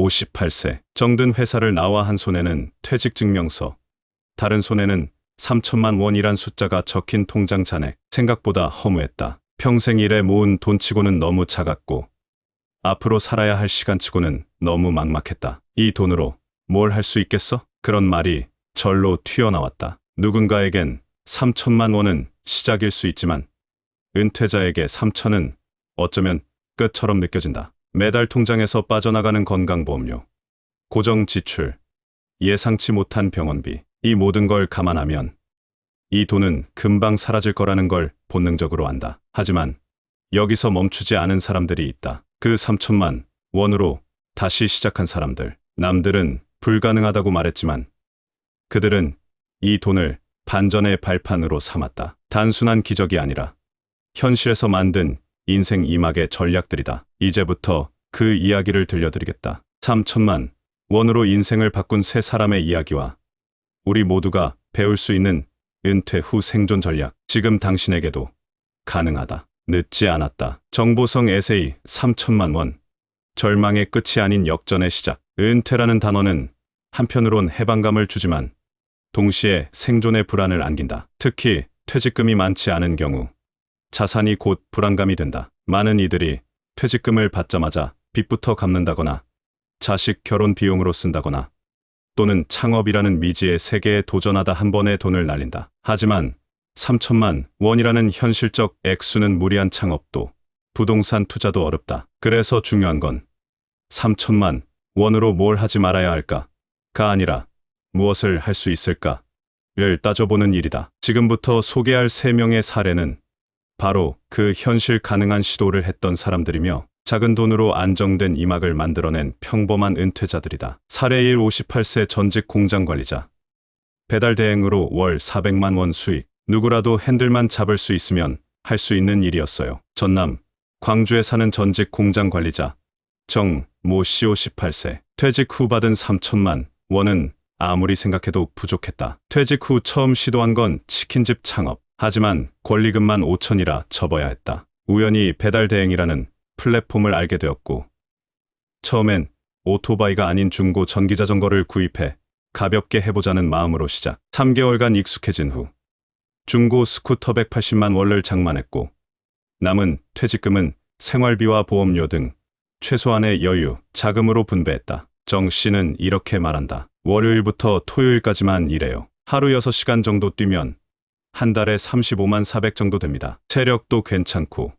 58세. 정든 회사를 나와 한 손에는 퇴직증명서, 다른 손에는 3천만 원이란 숫자가 적힌 통장 잔액. 생각보다 허무했다. 평생 일에 모은 돈치고는 너무 작았고 앞으로 살아야 할 시간치고는 너무 막막했다. 이 돈으로 뭘 할 수 있겠어? 그런 말이 절로 튀어나왔다. 누군가에겐 3천만 원은 시작일 수 있지만 은퇴자에게 3천은 어쩌면 끝처럼 느껴진다. 매달 통장에서 빠져나가는 건강보험료, 고정 지출, 예상치 못한 병원비, 이 모든 걸 감안하면 이 돈은 금방 사라질 거라는 걸 본능적으로 안다. 하지만 여기서 멈추지 않은 사람들이 있다. 그 3천만 원으로 다시 시작한 사람들. 남들은 불가능하다고 말했지만 그들은 이 돈을 반전의 발판으로 삼았다. 단순한 기적이 아니라 현실에서 만든 인생 이막의 전략들이다. 이제부터 그 이야기를 들려드리겠다. 3천만 원으로 인생을 바꾼 세 사람의 이야기와 우리 모두가 배울 수 있는 은퇴 후 생존 전략. 지금 당신에게도 가능하다. 늦지 않았다. 정보성 에세이. 3천만 원. 절망의 끝이 아닌 역전의 시작. 은퇴라는 단어는 한편으론 해방감을 주지만 동시에 생존의 불안을 안긴다. 특히 퇴직금이 많지 않은 경우 자산이 곧 불안감이 된다. 많은 이들이 퇴직금을 받자마자 빚부터 갚는다거나 자식 결혼 비용으로 쓴다거나 또는 창업이라는 미지의 세계에 도전하다 한 번에 돈을 날린다. 하지만 3천만 원이라는 현실적 액수는 무리한 창업도 부동산 투자도 어렵다. 그래서 중요한 건 3천만 원으로 뭘 하지 말아야 할까가 아니라 무엇을 할 수 있을까를 따져보는 일이다. 지금부터 소개할 3명의 사례는 바로 그 현실 가능한 시도를 했던 사람들이며 작은 돈으로 안정된 이막을 만들어낸 평범한 은퇴자들이다. 사례 1. 58세 전직 공장 관리자. 배달 대행으로 월 400만 원 수익. 누구라도 핸들만 잡을 수 있으면 할 수 있는 일이었어요. 전남 광주에 사는 전직 공장 관리자 정모 씨 58세. 퇴직 후 받은 3천만 원은 아무리 생각해도 부족했다. 퇴직 후 처음 시도한 건 치킨집 창업. 하지만 권리금만 5천이라 접어야 했다. 우연히 배달 대행이라는 플랫폼을 알게 되었고 처음엔 오토바이가 아닌 중고 전기자전거를 구입해 가볍게 해보자는 마음으로 시작. 3개월간 익숙해진 후 중고 스쿠터 180만 원을 장만했고 남은 퇴직금은 생활비와 보험료 등 최소한의 여유, 자금으로 분배했다. 정 씨는 이렇게 말한다. 월요일부터 토요일까지만 일해요. 하루 6시간 정도 뛰면 한 달에 35만 400 정도 됩니다. 체력도 괜찮고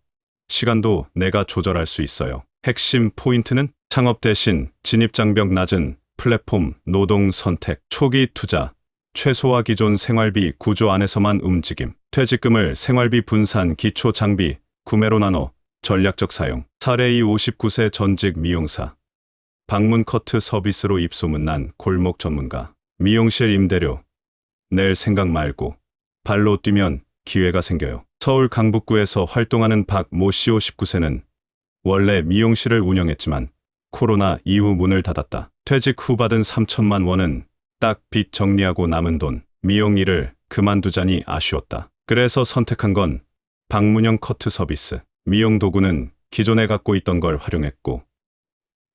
시간도 내가 조절할 수 있어요. 핵심 포인트는 창업 대신 진입장벽 낮은 플랫폼, 노동 선택, 초기 투자, 최소화 기존 생활비 구조 안에서만 움직임, 퇴직금을 생활비 분산, 기초 장비, 구매로 나눠 전략적 사용. 사례 2. 59세 전직 미용사. 방문 커트 서비스로 입소문난 골목 전문가. 미용실 임대료 낼 생각 말고 발로 뛰면 기회가 생겨요. 서울 강북구에서 활동하는 박모 씨 59세는 원래 미용실을 운영했지만 코로나 이후 문을 닫았다. 퇴직 후 받은 3천만 원은 딱 빚 정리하고 남은 돈, 미용 일을 그만두자니 아쉬웠다. 그래서 선택한 건 방문형 커트 서비스. 미용 도구는 기존에 갖고 있던 걸 활용했고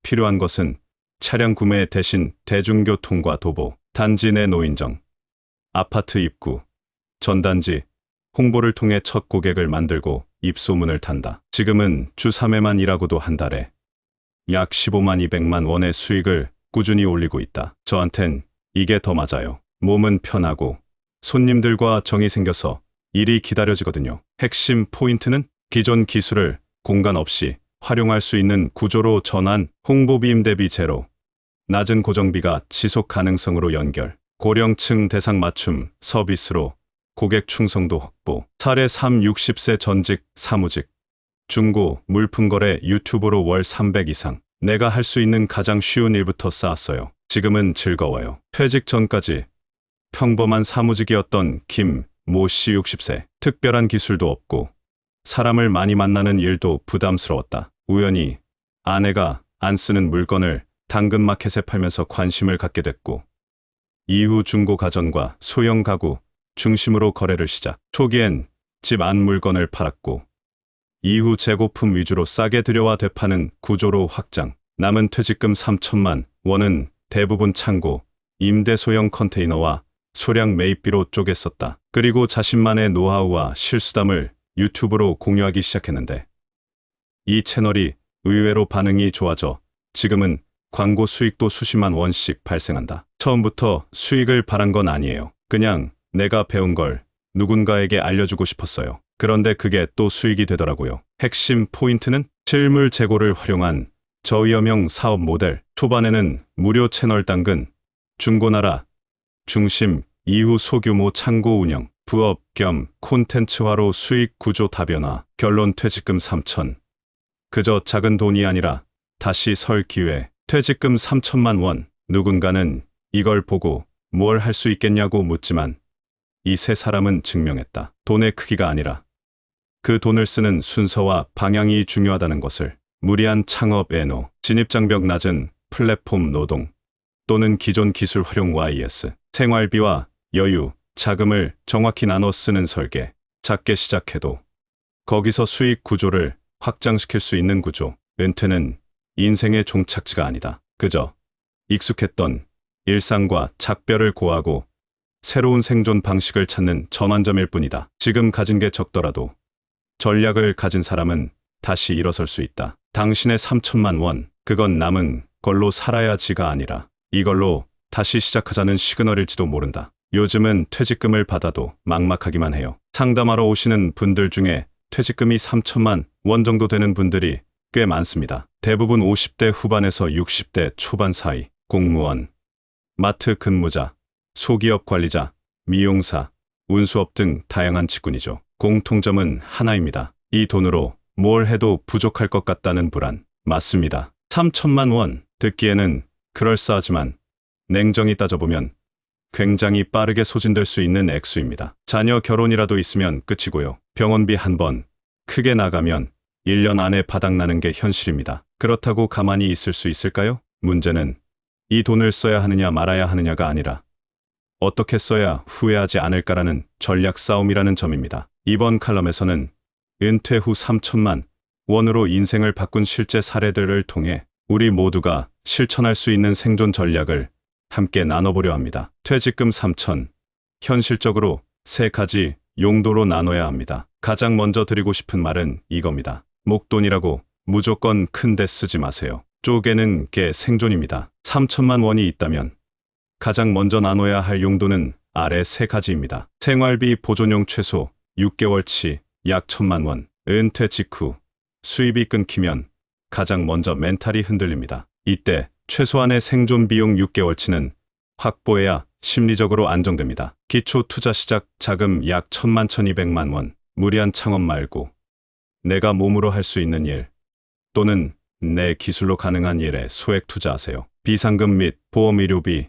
필요한 것은 차량 구매 대신 대중교통과 도보, 단지 내 노인정, 아파트 입구, 전단지, 홍보를 통해 첫 고객을 만들고 입소문을 탄다. 지금은 주 3회만 일하고도 한 달에 약 15만 200만 원의 수익을 꾸준히 올리고 있다. 저한텐 이게 더 맞아요. 몸은 편하고 손님들과 정이 생겨서 일이 기다려지거든요. 핵심 포인트는 기존 기술을 공간 없이 활용할 수 있는 구조로 전환, 홍보비 임대비 제로, 낮은 고정비가 지속 가능성으로 연결, 고령층 대상 맞춤 서비스로 고객 충성도 확보. 사례 3. 60세 전직 사무직. 중고 물품 거래 유튜브로 월 300 이상. 내가 할 수 있는 가장 쉬운 일부터 쌓았어요. 지금은 즐거워요. 퇴직 전까지 평범한 사무직이었던 김모 씨 60세. 특별한 기술도 없고 사람을 많이 만나는 일도 부담스러웠다. 우연히 아내가 안 쓰는 물건을 당근마켓에 팔면서 관심을 갖게 됐고 이후 중고 가전과 소형 가구 중심으로 거래를 시작. 초기엔 집 안 물건을 팔았고 이후 재고품 위주로 싸게 들여와 되파는 구조로 확장. 남은 퇴직금 3천만 원은 대부분 창고, 임대 소형 컨테이너와 소량 매입비로 쪼갰었다. 그리고 자신만의 노하우와 실수담을 유튜브로 공유하기 시작했는데 이 채널이 의외로 반응이 좋아져 지금은 광고 수익도 수십만 원씩 발생한다. 처음부터 수익을 바란 건 아니에요. 그냥 내가 배운 걸 누군가에게 알려주고 싶었어요. 그런데 그게 또 수익이 되더라고요. 핵심 포인트는 실물 재고를 활용한 저위험형 사업 모델. 초반에는 무료 채널 당근, 중고나라, 중심, 이후 소규모 창고 운영, 부업 겸 콘텐츠화로 수익 구조 다변화. 결론 퇴직금 3천. 그저 작은 돈이 아니라 다시 설 기회. 퇴직금 3천만 원. 누군가는 이걸 보고 뭘 할 수 있겠냐고 묻지만 이 세 사람은 증명했다. 돈의 크기가 아니라 그 돈을 쓰는 순서와 방향이 중요하다는 것을. 무리한 창업 애노, 진입장벽 낮은 플랫폼 노동, 또는 기존 기술 활용 YS, 생활비와 여유, 자금을 정확히 나눠 쓰는 설계. 작게 시작해도 거기서 수익 구조를 확장시킬 수 있는 구조. 은퇴는 인생의 종착지가 아니다. 그저 익숙했던 일상과 작별을 고하고 새로운 생존 방식을 찾는 전환점일 뿐이다. 지금 가진 게 적더라도 전략을 가진 사람은 다시 일어설 수 있다. 당신의 3천만 원, 그건 남은 걸로 살아야지가 아니라 이걸로 다시 시작하자는 시그널일지도 모른다. 요즘은 퇴직금을 받아도 막막하기만 해요. 상담하러 오시는 분들 중에 퇴직금이 3천만 원 정도 되는 분들이 꽤 많습니다. 대부분 50대 후반에서 60대 초반 사이, 공무원, 마트 근무자, 소기업 관리자, 미용사, 운수업 등 다양한 직군이죠. 공통점은 하나입니다. 이 돈으로 뭘 해도 부족할 것 같다는 불안. 맞습니다. 3천만 원 듣기에는 그럴싸하지만 냉정히 따져보면 굉장히 빠르게 소진될 수 있는 액수입니다. 자녀 결혼이라도 있으면 끝이고요. 병원비 한 번 크게 나가면 1년 안에 바닥나는 게 현실입니다. 그렇다고 가만히 있을 수 있을까요? 문제는 이 돈을 써야 하느냐 말아야 하느냐가 아니라 어떻게 써야 후회하지 않을까라는 전략 싸움이라는 점입니다. 이번 칼럼에서는 은퇴 후 3천만 원으로 인생을 바꾼 실제 사례들을 통해 우리 모두가 실천할 수 있는 생존 전략을 함께 나눠보려 합니다. 퇴직금 3천. 현실적으로 세 가지 용도로 나눠야 합니다. 가장 먼저 드리고 싶은 말은 이겁니다. 목돈이라고 무조건 큰데 쓰지 마세요. 쪼개는 게 생존입니다. 3천만 원이 있다면 가장 먼저 나눠야 할 용도는 아래 세 가지입니다. 생활비 보존용 최소 6개월치 약 1천만 원. 은퇴 직후 수입이 끊기면 가장 먼저 멘탈이 흔들립니다. 이때 최소한의 생존 비용 6개월치는 확보해야 심리적으로 안정됩니다. 기초 투자 시작 자금 약 1천만 1,200만 원. 무리한 창업 말고 내가 몸으로 할 수 있는 일 또는 내 기술로 가능한 일에 소액 투자하세요. 비상금 및 보험의료비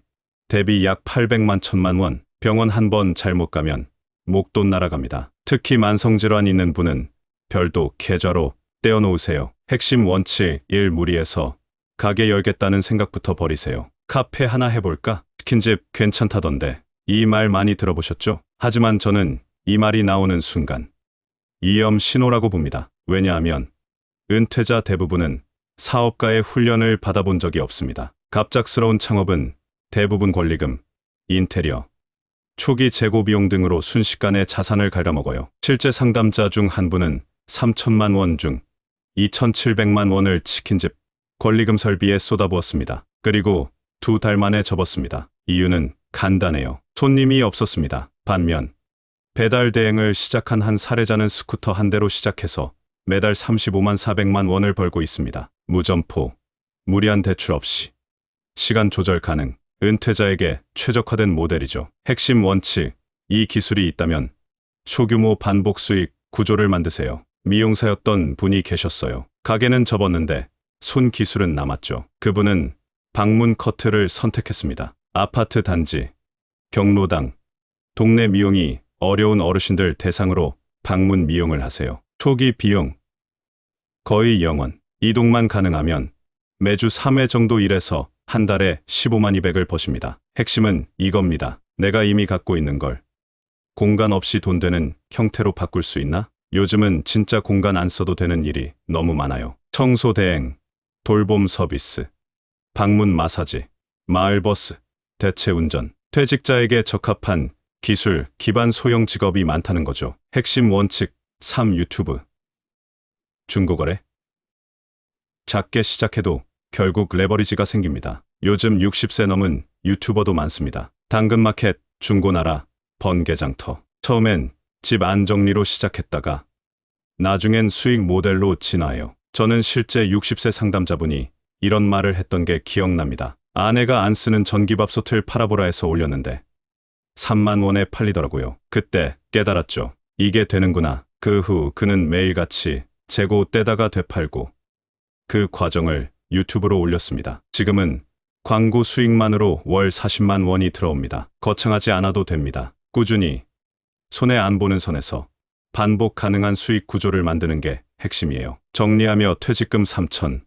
대비 약 800만 1천만 원. 병원 한 번 잘못 가면 목돈 날아갑니다. 특히 만성질환 있는 분은 별도 계좌로 떼어놓으세요. 핵심 원칙 1. 무리해서 가게 열겠다는 생각부터 버리세요. 카페 하나 해볼까? 치킨집 괜찮다던데. 이 말 많이 들어보셨죠? 하지만 저는 이 말이 나오는 순간 위험 신호라고 봅니다. 왜냐하면 은퇴자 대부분은 사업가의 훈련을 받아본 적이 없습니다. 갑작스러운 창업은 대부분 권리금, 인테리어, 초기 재고 비용 등으로 순식간에 자산을 갉아먹어요. 실제 상담자 중 한 분은 3천만 원 중 2,700만 원을 치킨집 권리금 설비에 쏟아부었습니다. 그리고 2달 만에 접었습니다. 이유는 간단해요. 손님이 없었습니다. 반면 배달 대행을 시작한 한 사례자는 스쿠터 한 대로 시작해서 매달 35만 400만 원을 벌고 있습니다. 무점포, 무리한 대출 없이 시간 조절 가능. 은퇴자에게 최적화된 모델이죠. 핵심 원칙, 이 기술이 있다면 소규모 반복 수익 구조를 만드세요. 미용사였던 분이 계셨어요. 가게는 접었는데 손 기술은 남았죠. 그분은 방문 커트를 선택했습니다. 아파트 단지, 경로당, 동네 미용이 어려운 어르신들 대상으로 방문 미용을 하세요. 초기 비용 거의 0원. 이동만 가능하면 매주 3회 정도 일해서 한 달에 15만 200을 버십니다. 핵심은 이겁니다. 내가 이미 갖고 있는 걸 공간 없이 돈 되는 형태로 바꿀 수 있나? 요즘은 진짜 공간 안 써도 되는 일이 너무 많아요. 청소 대행, 돌봄 서비스, 방문 마사지, 마을버스, 대체운전, 퇴직자에게 적합한 기술 기반 소형 직업이 많다는 거죠. 핵심 원칙 3. 유튜브. 중고거래. 작게 시작해도 결국 레버리지가 생깁니다. 요즘 60세 넘은 유튜버도 많습니다. 당근마켓, 중고나라, 번개장터. 처음엔 집 안정리로 시작했다가 나중엔 수익 모델로 진화해요. 저는 실제 60세 상담자분이 이런 말을 했던 게 기억납니다. 아내가 안 쓰는 전기밥솥을 팔아보라 해서 올렸는데 3만 원에 팔리더라고요. 그때 깨달았죠. 이게 되는구나. 그 후 그는 매일같이 재고 떼다가 되팔고 그 과정을 유튜브로 올렸습니다. 지금은 광고 수익만으로 월 40만 원이 들어옵니다. 거창하지 않아도 됩니다. 꾸준히 손해 안 보는 선에서 반복 가능한 수익 구조를 만드는 게 핵심이에요. 정리하며 퇴직금 3천.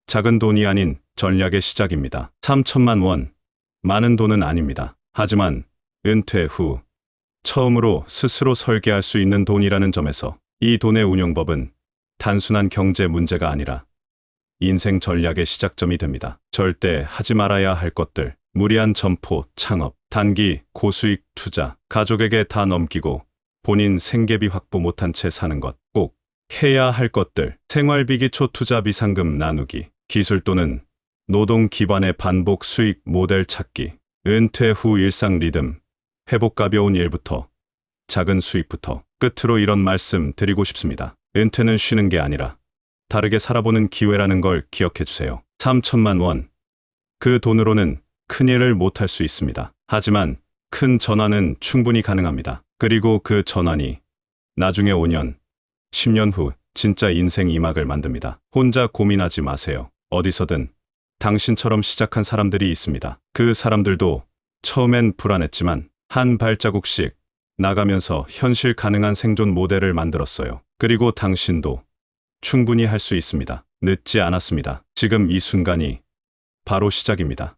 작은 돈이 아닌 전략의 시작입니다. 3천만 원. 많은 돈은 아닙니다. 하지만 은퇴 후 처음으로 스스로 설계할 수 있는 돈이라는 점에서 이 돈의 운용법은 단순한 경제 문제가 아니라 인생 전략의 시작점이 됩니다. 절대 하지 말아야 할 것들, 무리한 점포, 창업, 단기, 고수익 투자, 가족에게 다 넘기고 본인 생계비 확보 못한 채 사는 것, 꼭 해야 할 것들, 생활비 기초 투자 비상금 나누기, 기술 또는 노동 기반의 반복 수익 모델 찾기, 은퇴 후 일상 리듬, 회복 가벼운 일부터, 작은 수익부터. 끝으로 이런 말씀 드리고 싶습니다. 은퇴는 쉬는 게 아니라 다르게 살아보는 기회라는 걸 기억해 주세요. 3천만 원. 그 돈으로는 큰일을 못할 수 있습니다. 하지만 큰 전환은 충분히 가능합니다. 그리고 그 전환이 나중에 5년, 10년 후 진짜 인생 이막을 만듭니다. 혼자 고민하지 마세요. 어디서든 당신처럼 시작한 사람들이 있습니다. 그 사람들도 처음엔 불안했지만 한 발자국씩 나가면서 현실 가능한 생존 모델을 만들었어요. 그리고 당신도 충분히 할 수 있습니다. 늦지 않았습니다. 지금 이 순간이 바로 시작입니다.